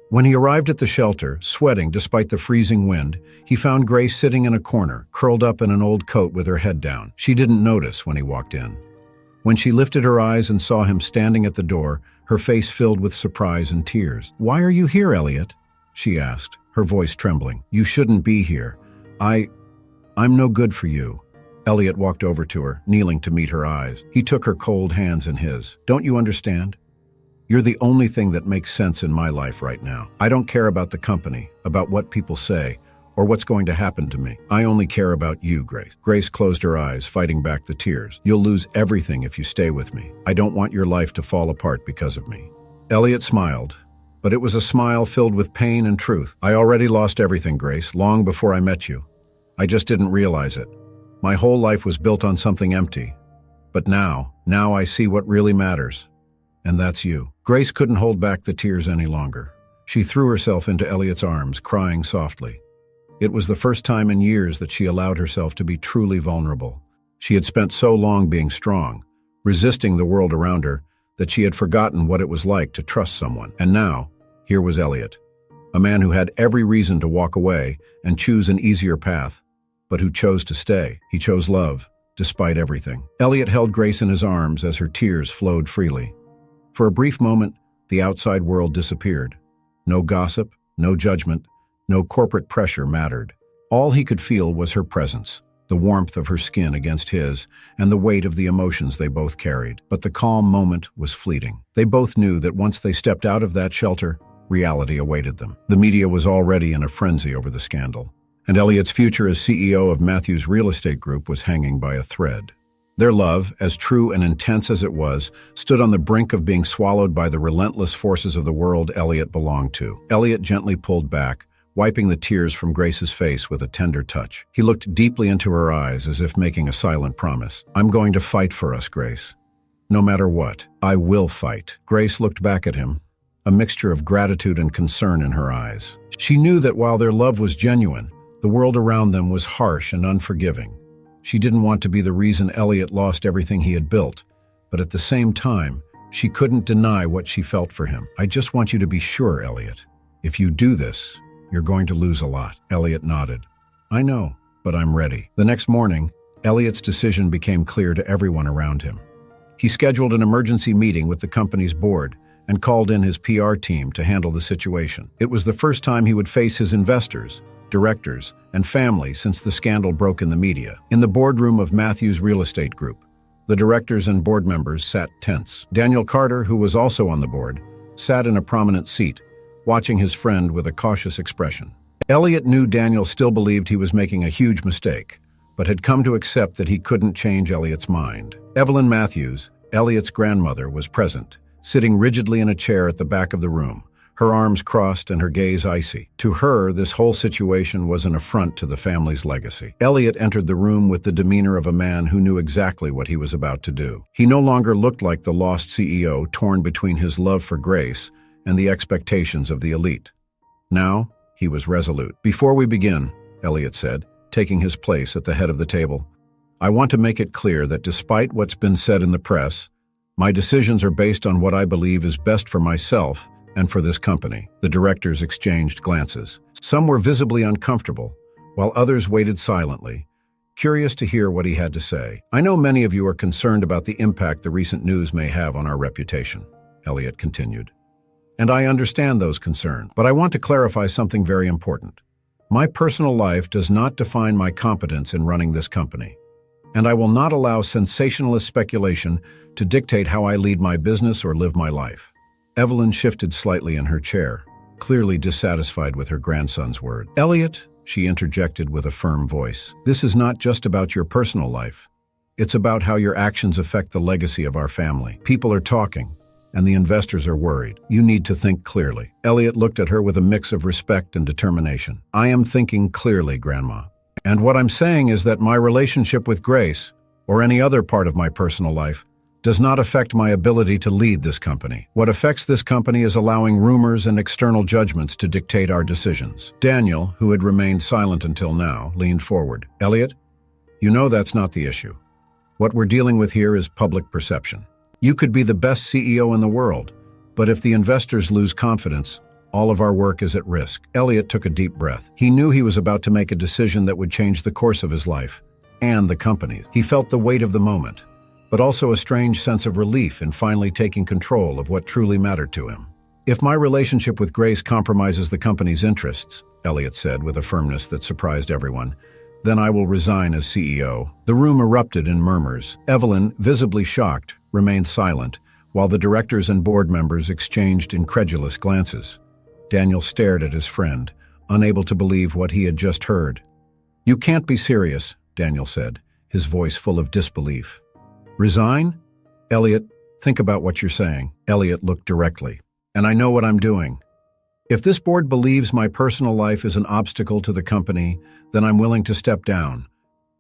When he arrived at the shelter, sweating despite the freezing wind, he found Grace sitting in a corner, curled up in an old coat with her head down. She didn't notice when he walked in. When she lifted her eyes and saw him standing at the door, her face filled with surprise and tears. "Why are you here, Elliot?" she asked, her voice trembling. "You shouldn't be here. I'm no good for you." Elliot walked over to her, kneeling to meet her eyes. He took her cold hands in his. "Don't you understand? You're the only thing that makes sense in my life right now. I don't care about the company, about what people say, or what's going to happen to me. I only care about you, Grace." Grace closed her eyes, fighting back the tears. "You'll lose everything if you stay with me. I don't want your life to fall apart because of me." Elliot smiled, but it was a smile filled with pain and truth. "I already lost everything, Grace, long before I met you. I just didn't realize it. My whole life was built on something empty. But now I see what really matters. And that's you." Grace couldn't hold back the tears any longer. She threw herself into Elliot's arms, crying softly. It was the first time in years that she allowed herself to be truly vulnerable. She had spent so long being strong, resisting the world around her, that she had forgotten what it was like to trust someone. And now, here was Elliot, a man who had every reason to walk away and choose an easier path, but who chose to stay. He chose love, despite everything. Elliot held Grace in his arms as her tears flowed freely. For a brief moment, the outside world disappeared. No gossip, no judgment, no corporate pressure mattered. All he could feel was her presence, the warmth of her skin against his, and the weight of the emotions they both carried. But the calm moment was fleeting. They both knew that once they stepped out of that shelter, reality awaited them. The media was already in a frenzy over the scandal, and Elliot's future as CEO of Matthews Real Estate Group was hanging by a thread. Their love, as true and intense as it was, stood on the brink of being swallowed by the relentless forces of the world Elliot belonged to. Elliot gently pulled back, wiping the tears from Grace's face with a tender touch. He looked deeply into her eyes as if making a silent promise. "I'm going to fight for us, Grace. No matter what, I will fight." Grace looked back at him, a mixture of gratitude and concern in her eyes. She knew that while their love was genuine, the world around them was harsh and unforgiving. She didn't want to be the reason Elliot lost everything he had built, but at the same time, she couldn't deny what she felt for him. "I just want you to be sure, Elliot. If you do this, you're going to lose a lot." Elliot nodded. "I know, but I'm ready." The next morning, Elliot's decision became clear to everyone around him. He scheduled an emergency meeting with the company's board and called in his PR team to handle the situation. It was the first time he would face his investors, directors, and family since the scandal broke in the media. In the boardroom of Matthews Real Estate Group, the directors and board members sat tense. Daniel Carter, who was also on the board, sat in a prominent seat, watching his friend with a cautious expression. Elliot knew Daniel still believed he was making a huge mistake, but had come to accept that he couldn't change Elliot's mind. Evelyn Matthews, Elliot's grandmother, was present, sitting rigidly in a chair at the back of the room, her arms crossed and her gaze icy. To her, this whole situation was an affront to the family's legacy. Elliot entered the room with the demeanor of a man who knew exactly what he was about to do. He no longer looked like the lost CEO torn between his love for Grace and the expectations of the elite. Now, he was resolute. "Before we begin," Elliot said, taking his place at the head of the table, "I want to make it clear that despite what's been said in the press, My decisions are based on what I believe is best for myself and for this company." The directors exchanged glances. Some were visibly uncomfortable, while others waited silently, curious to hear what he had to say. "I know many of you are concerned about the impact the recent news may have on our reputation," Elliot continued. "And I understand those concerns, but I want to clarify something very important. My personal life does not define my competence in running this company, and I will not allow sensationalist speculation to dictate how I lead my business or live my life." Evelyn shifted slightly in her chair, clearly dissatisfied with her grandson's word. "Elliot," she interjected with a firm voice, "this is not just about your personal life. It's about how your actions affect the legacy of our family. People are talking, and the investors are worried. You need to think clearly." Elliot looked at her with a mix of respect and determination. "I am thinking clearly, Grandma. And what I'm saying is that my relationship with Grace, or any other part of my personal life, does not affect my ability to lead this company. What affects this company is allowing rumors and external judgments to dictate our decisions." Daniel, who had remained silent until now, leaned forward. "Elliot, you know that's not the issue. What we're dealing with here is public perception. You could be the best CEO in the world, but if the investors lose confidence, all of our work is at risk." Elliot took a deep breath. He knew he was about to make a decision that would change the course of his life and the company's. He felt the weight of the moment, but also a strange sense of relief in finally taking control of what truly mattered to him. "If my relationship with Grace compromises the company's interests," Elliot said with a firmness that surprised everyone, "then I will resign as CEO." The room erupted in murmurs. Evelyn, visibly shocked, remained silent, while the directors and board members exchanged incredulous glances. Daniel stared at his friend, unable to believe what he had just heard. "You can't be serious," Daniel said, his voice full of disbelief. "Resign? Elliot, think about what you're saying." Elliot looked directly. "And I know what I'm doing. If this board believes my personal life is an obstacle to the company, then I'm willing to step down.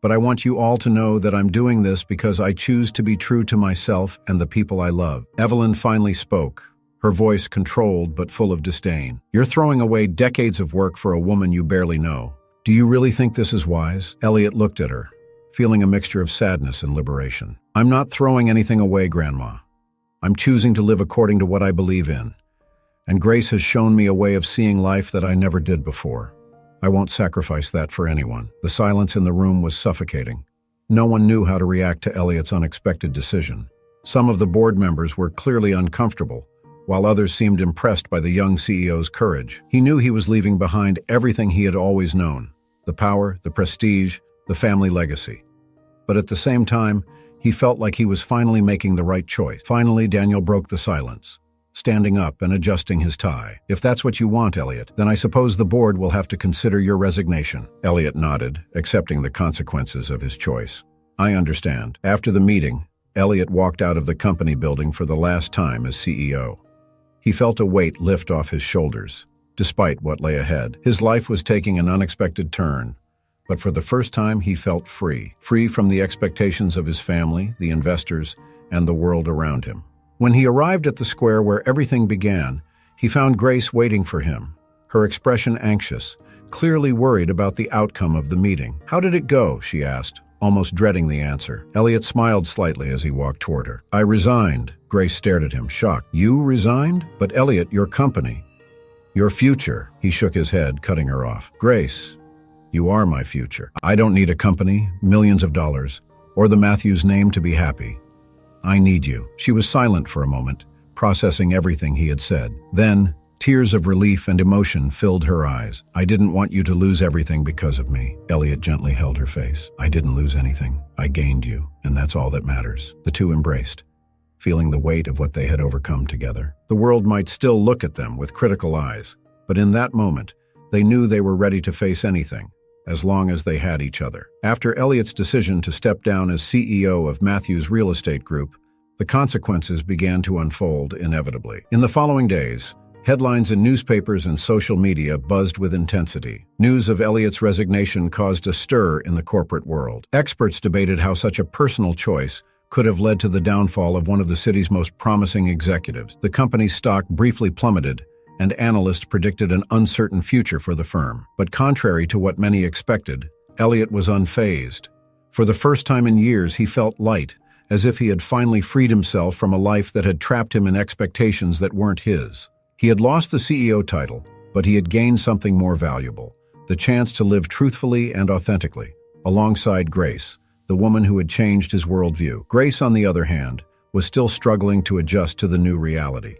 But I want you all to know that I'm doing this because I choose to be true to myself and the people I love." Evelyn finally spoke, her voice controlled but full of disdain. "You're throwing away decades of work for a woman you barely know. Do you really think this is wise?" Elliot looked at her, feeling a mixture of sadness and liberation. "I'm not throwing anything away, Grandma. I'm choosing to live according to what I believe in. And Grace has shown me a way of seeing life that I never did before. I won't sacrifice that for anyone." The silence in the room was suffocating. No one knew how to react to Elliot's unexpected decision. Some of the board members were clearly uncomfortable, while others seemed impressed by the young CEO's courage. He knew he was leaving behind everything he had always known: the power, the prestige, the family legacy. But at the same time, he felt like he was finally making the right choice. Finally, Daniel broke the silence, standing up and adjusting his tie. "If that's what you want, Elliot, then I suppose the board will have to consider your resignation." Elliot nodded, accepting the consequences of his choice. "I understand." After the meeting, Elliot walked out of the company building for the last time as CEO. He felt a weight lift off his shoulders, despite what lay ahead. His life was taking an unexpected turn, but for the first time he felt free from the expectations of his family, the investors, and the world around him. When he arrived at the square where everything began, he found Grace waiting for him, her expression anxious, clearly worried about the outcome of the meeting. "How did it go?" she asked, almost dreading the answer. Elliot smiled slightly as he walked toward her. "I resigned." Grace stared at him, shocked. "You resigned? But Elliot, your company, your future." He shook his head, cutting her off. "Grace, you are my future. I don't need a company, millions of dollars, or the Matthews name to be happy. I need you." She was silent for a moment, processing everything he had said. Then, tears of relief and emotion filled her eyes. "I didn't want you to lose everything because of me." Elliot gently held her face. "I didn't lose anything. I gained you, and that's all that matters." The two embraced, feeling the weight of what they had overcome together. The world might still look at them with critical eyes, but in that moment, they knew they were ready to face anything, as long as they had each other. After Elliot's decision to step down as CEO of Matthews Real Estate Group, the consequences began to unfold inevitably. In the following days, headlines in newspapers and social media buzzed with intensity. News of Elliot's resignation caused a stir in the corporate world. Experts debated how such a personal choice could have led to the downfall of one of the city's most promising executives. The company's stock briefly plummeted, and analysts predicted an uncertain future for the firm. But contrary to what many expected, Elliot was unfazed. For the first time in years, he felt light, as if he had finally freed himself from a life that had trapped him in expectations that weren't his. He had lost the CEO title, but he had gained something more valuable, the chance to live truthfully and authentically, alongside Grace, the woman who had changed his worldview. Grace, on the other hand, was still struggling to adjust to the new reality.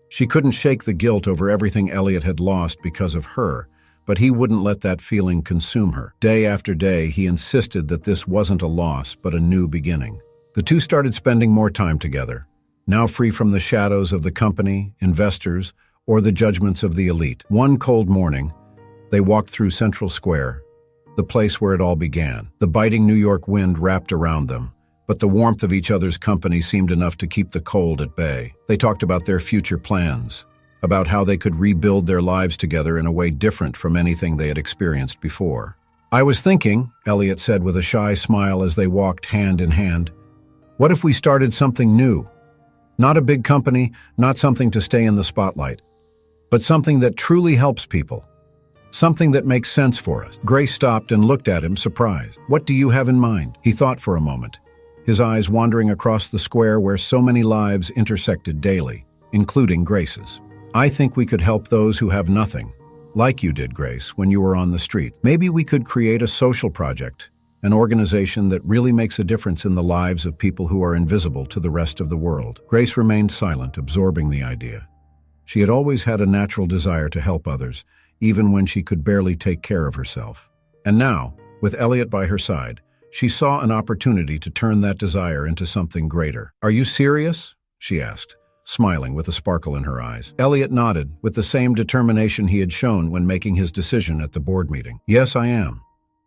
She couldn't shake the guilt over everything Elliot had lost because of her, but he wouldn't let that feeling consume her. Day after day, he insisted that this wasn't a loss, but a new beginning. The two started spending more time together, now free from the shadows of the company, investors, or the judgments of the elite. One cold morning, they walked through Central Square, the place where it all began. The biting New York wind wrapped around them, but the warmth of each other's company seemed enough to keep the cold at bay. They talked about their future plans, about how they could rebuild their lives together in a way different from anything they had experienced before. "I was thinking," Elliot said with a shy smile as they walked hand in hand, "what if we started something new? Not a big company, not something to stay in the spotlight, but something that truly helps people. Something that makes sense for us." Grace stopped and looked at him, surprised. "What do you have in mind?" He thought for a moment, his eyes wandering across the square where so many lives intersected daily, including Grace's. "I think we could help those who have nothing, like you did, Grace, when you were on the street. Maybe we could create a social project, an organization that really makes a difference in the lives of people who are invisible to the rest of the world." Grace remained silent, absorbing the idea. She had always had a natural desire to help others, even when she could barely take care of herself. And now, with Elliot by her side, she saw an opportunity to turn that desire into something greater. "Are you serious?" she asked, smiling with a sparkle in her eyes. Elliot nodded, with the same determination he had shown when making his decision at the board meeting. "Yes, I am.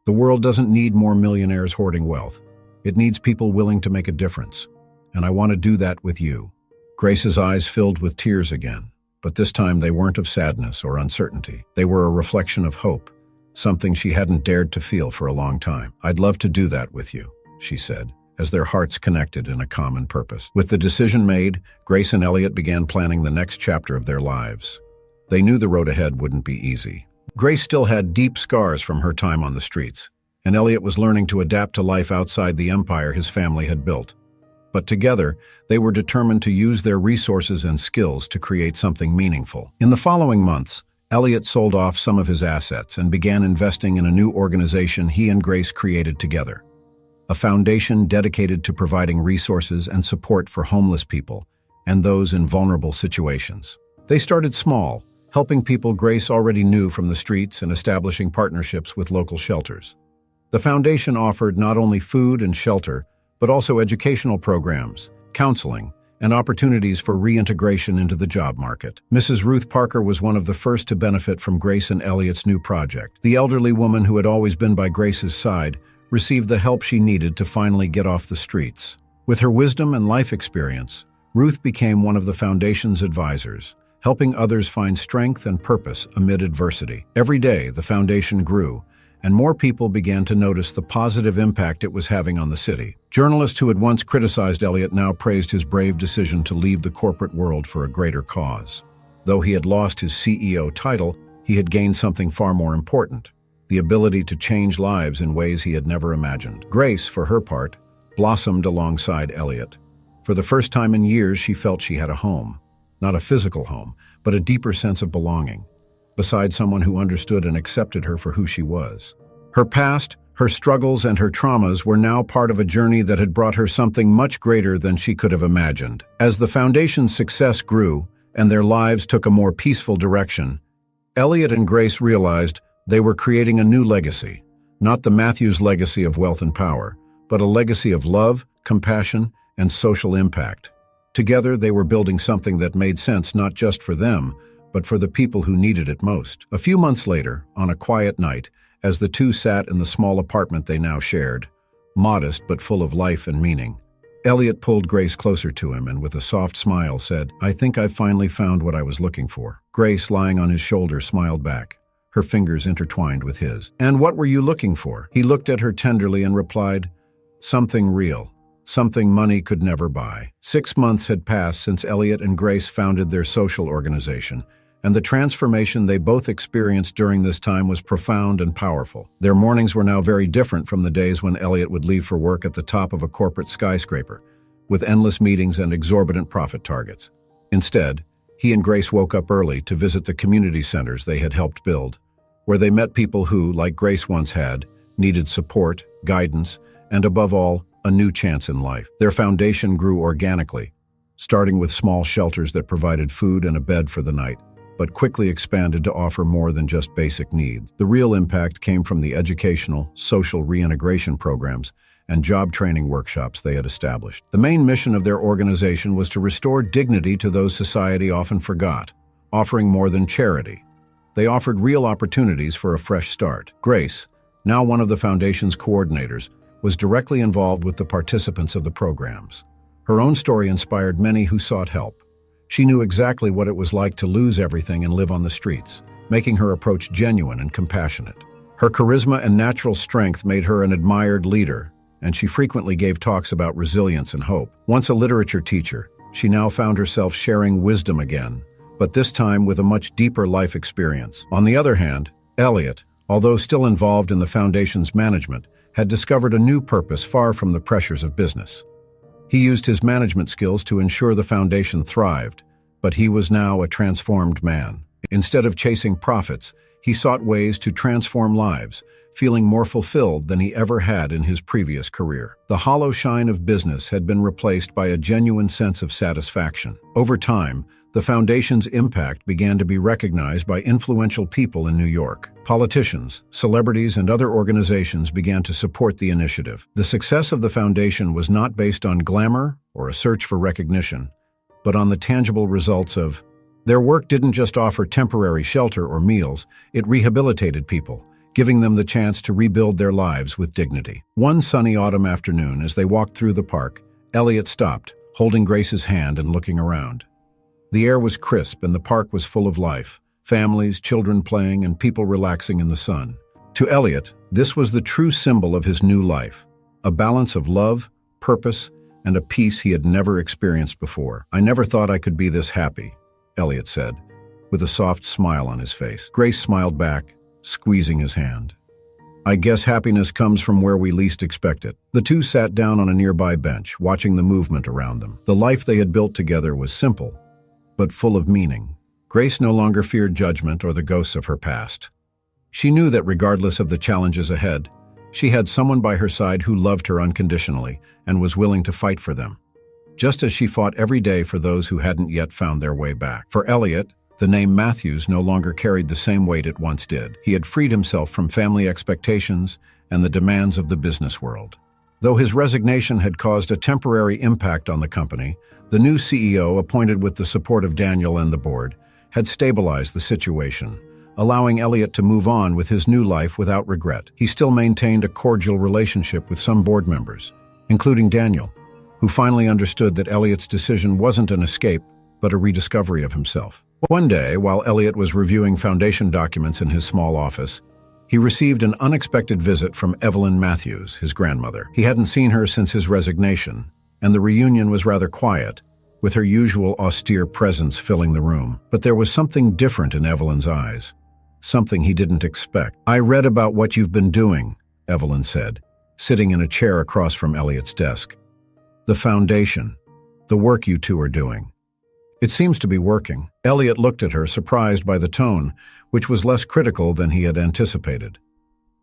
The world doesn't need more millionaires hoarding wealth. It needs people willing to make a difference. And I want to do that with you." Grace's eyes filled with tears again, but this time they weren't of sadness or uncertainty. They were a reflection of hope, something she hadn't dared to feel for a long time. "I'd love to do that with you," she said, as their hearts connected in a common purpose. With the decision made, Grace and Elliot began planning the next chapter of their lives. They knew the road ahead wouldn't be easy. Grace still had deep scars from her time on the streets, and Elliot was learning to adapt to life outside the empire his family had built. But together, they were determined to use their resources and skills to create something meaningful. In the following months, Elliot sold off some of his assets and began investing in a new organization he and Grace created together. A foundation dedicated to providing resources and support for homeless people and those in vulnerable situations. They started small, helping people Grace already knew from the streets and establishing partnerships with local shelters. The foundation offered not only food and shelter, but also educational programs, counseling, and opportunities for reintegration into the job market. Mrs. Ruth Parker was one of the first to benefit from Grace and Elliot's new project. The elderly woman who had always been by Grace's side received the help she needed to finally get off the streets. With her wisdom and life experience, Ruth became one of the foundation's advisors, helping others find strength and purpose amid adversity. Every day, the foundation grew, and more people began to notice the positive impact it was having on the city. Journalists who had once criticized Elliot now praised his brave decision to leave the corporate world for a greater cause. Though he had lost his CEO title, he had gained something far more important: the ability to change lives in ways he had never imagined. Grace, for her part, blossomed alongside Elliot. For the first time in years, she felt she had a home. Not a physical home, but a deeper sense of belonging, beside someone who understood and accepted her for who she was. Her past, her struggles, and her traumas were now part of a journey that had brought her something much greater than she could have imagined. As the foundation's success grew and their lives took a more peaceful direction, Elliot and Grace realized they were creating a new legacy, not the Matthews legacy of wealth and power, but a legacy of love, compassion, and social impact. Together, they were building something that made sense not just for them, but for the people who needed it most. A few months later, on a quiet night, as the two sat in the small apartment they now shared, modest but full of life and meaning, Elliot pulled Grace closer to him and with a soft smile said, "I think I've finally found what I was looking for." Grace, lying on his shoulder, smiled back, her fingers intertwined with his. "And what were you looking for?" He looked at her tenderly and replied, "Something real. Something money could never buy." 6 months had passed since Elliot and Grace founded their social organization, and the transformation they both experienced during this time was profound and powerful. Their mornings were now very different from the days when Elliot would leave for work at the top of a corporate skyscraper, with endless meetings and exorbitant profit targets. Instead, he and Grace woke up early to visit the community centers they had helped build, where they met people who, like Grace once had, needed support, guidance, and above all, a new chance in life. Their foundation grew organically, starting with small shelters that provided food and a bed for the night, but quickly expanded to offer more than just basic needs. The real impact came from the educational, social reintegration programs and job training workshops they had established. The main mission of their organization was to restore dignity to those society often forgot, offering more than charity. They offered real opportunities for a fresh start. Grace, now one of the foundation's coordinators, was directly involved with the participants of the programs. Her own story inspired many who sought help. She knew exactly what it was like to lose everything and live on the streets, making her approach genuine and compassionate. Her charisma and natural strength made her an admired leader, and she frequently gave talks about resilience and hope. Once a literature teacher, she now found herself sharing wisdom again, but this time with a much deeper life experience. On the other hand, Elliot, although still involved in the foundation's management, had discovered a new purpose far from the pressures of business. He used his management skills to ensure the foundation thrived, but he was now a transformed man. Instead of chasing profits, he sought ways to transform lives, feeling more fulfilled than he ever had in his previous career. The hollow shine of business had been replaced by a genuine sense of satisfaction. Over time, the foundation's impact began to be recognized by influential people in New York. Politicians, celebrities, and other organizations began to support the initiative. The success of the foundation was not based on glamour or a search for recognition, but on the tangible results of their work. Didn't just offer temporary shelter or meals, it rehabilitated people, giving them the chance to rebuild their lives with dignity. One sunny autumn afternoon, as they walked through the park, Elliot stopped, holding Grace's hand and looking around. The air was crisp and the park was full of life, families, children playing, and people relaxing in the sun. To Elliot, this was the true symbol of his new life, a balance of love, purpose, and a peace he had never experienced before. "I never thought I could be this happy," Elliot said, with a soft smile on his face. Grace smiled back, squeezing his hand. "I guess happiness comes from where we least expect it." The two sat down on a nearby bench, watching the movement around them. The life they had built together was simple, but full of meaning. Grace no longer feared judgment or the ghosts of her past. She knew that regardless of the challenges ahead, she had someone by her side who loved her unconditionally and was willing to fight for them, just as she fought every day for those who hadn't yet found their way back. For Elliot, the name Matthews no longer carried the same weight it once did. He had freed himself from family expectations and the demands of the business world. Though his resignation had caused a temporary impact on the company, the new CEO, appointed with the support of Daniel and the board, had stabilized the situation, allowing Elliot to move on with his new life without regret. He still maintained a cordial relationship with some board members, including Daniel, who finally understood that Elliot's decision wasn't an escape, but a rediscovery of himself. One day, while Elliot was reviewing foundation documents in his small office, he received an unexpected visit from Elliot Matthews, his grandmother. He hadn't seen her since his resignation, and the reunion was rather quiet, with her usual austere presence filling the room. But there was something different in Evelyn's eyes, something he didn't expect. "I read about what you've been doing," Evelyn said, sitting in a chair across from Elliot's desk. "The foundation, the work you two are doing. It seems to be working." Elliot looked at her, surprised by the tone, which was less critical than he had anticipated.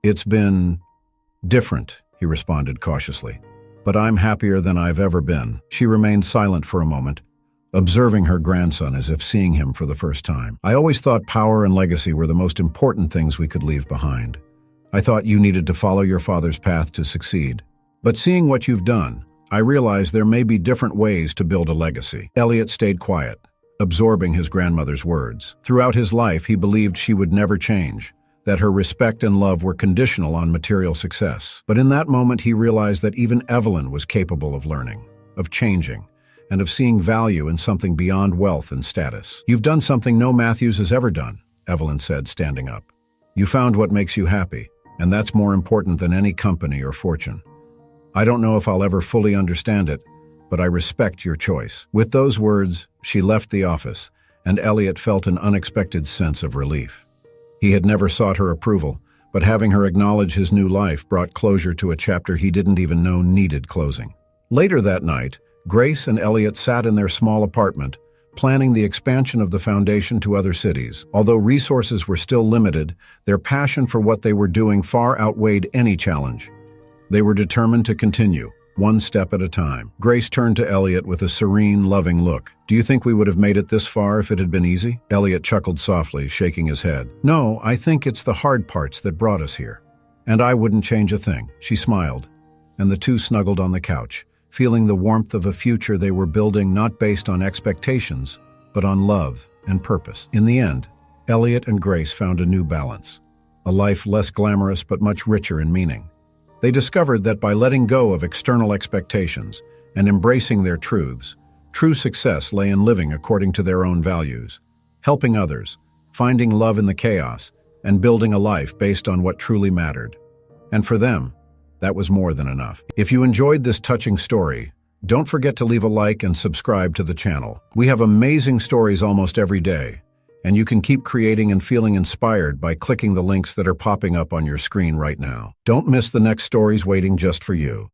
"It's been different," he responded cautiously, "but I'm happier than I've ever been." She remained silent for a moment, observing her grandson as if seeing him for the first time. "I always thought power and legacy were the most important things we could leave behind. I thought you needed to follow your father's path to succeed. But seeing what you've done, I realize there may be different ways to build a legacy." Elliot stayed quiet, absorbing his grandmother's words. Throughout his life, he believed she would never change, that her respect and love were conditional on material success. But in that moment, he realized that even Evelyn was capable of learning, of changing, and of seeing value in something beyond wealth and status. "You've done something no Matthews has ever done," Evelyn said, standing up. "You found what makes you happy, and that's more important than any company or fortune. I don't know if I'll ever fully understand it, but I respect your choice." With those words, she left the office, and Elliot felt an unexpected sense of relief. He had never sought her approval, but having her acknowledge his new life brought closure to a chapter he didn't even know needed closing. Later that night, Grace and Elliot sat in their small apartment, planning the expansion of the foundation to other cities. Although resources were still limited, their passion for what they were doing far outweighed any challenge. They were determined to continue, one step at a time. Grace turned to Elliot with a serene, loving look. "Do you think we would have made it this far if it had been easy?" Elliot chuckled softly, shaking his head. "No, I think it's the hard parts that brought us here. And I wouldn't change a thing." She smiled, and the two snuggled on the couch, feeling the warmth of a future they were building not based on expectations, but on love and purpose. In the end, Elliot and Grace found a new balance, a life less glamorous but much richer in meaning. They discovered that by letting go of external expectations and embracing their truths, true success lay in living according to their own values, helping others, finding love in the chaos, and building a life based on what truly mattered. And for them, that was more than enough. If you enjoyed this touching story, don't forget to leave a like and subscribe to the channel. We have amazing stories almost every day, and you can keep creating and feeling inspired by clicking the links that are popping up on your screen right now. Don't miss the next stories waiting just for you.